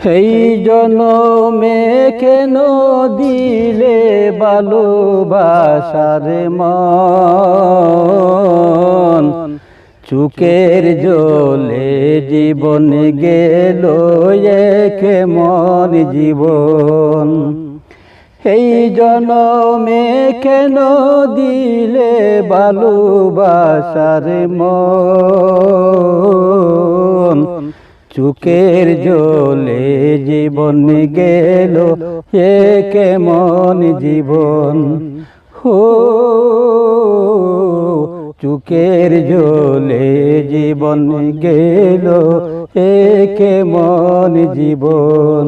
এই জনমে কেন দিলে ভালোবাসার মন, চুকের জলে জীবন গেল কেমন জীবন। এই জনমে কেন দিলে ভালোবাসার মন, চুকের জলে জীবন গেল কেমন জীবন। হো চুকের জলে জীবন গেল কেমন জীবন।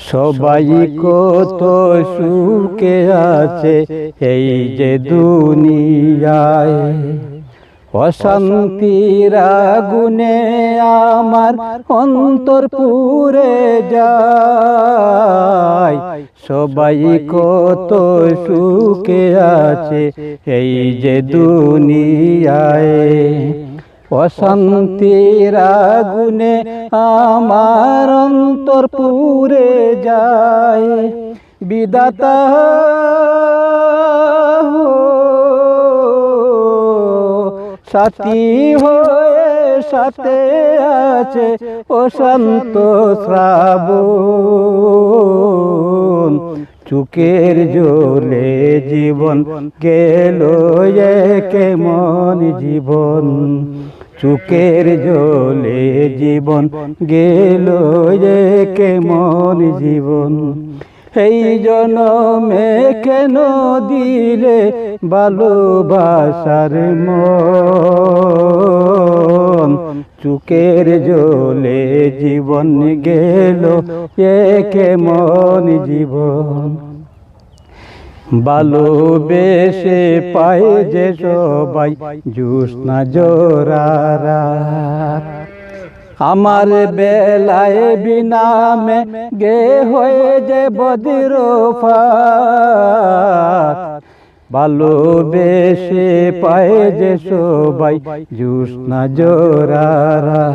সবাই কত সুখে আছে এই যে দুনিয়ায়, অশান্তির আগুনে আমার অন্তর পুড়ে যায়। সবাই কত সুখে আছে এই যে দুনিয়ায়, অশান্তির আগুনে আমার অন্তর পুড়ে যায়। বিধাতা সাথী হয়ে সাথে আছে অশান্ত শ্রাবণ, চুকের জলে জীবন গেল কেমন জীবন। চুকের জলে জীবন গেল কেমন জীবন। এই জনমে কেন দিলে ভালোবাসার মন, চুকের জলে জীবন গেল কেমন জীবন। ভালোবেসে পায় যে সবাই জ্যোৎস্না জোড়ারা, আমার বেলায় বিনামে গে হয়ে যে বজ্রপাত। ভালোবেসে পায় যে সবাই জ্যোৎস্না জোড়ারা,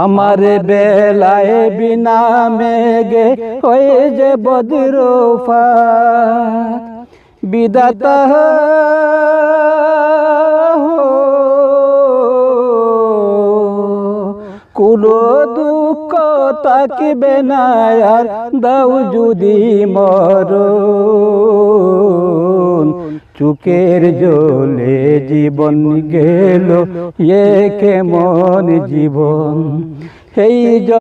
আমার বেলায় বিনামে গে হয়ে যে বজ্রপাত। বিধাতা কোনো দুঃখ থাকিবে না আর দাও যদি মরণ, চুকের জলে জীবন গেল কেমন জীবন। এই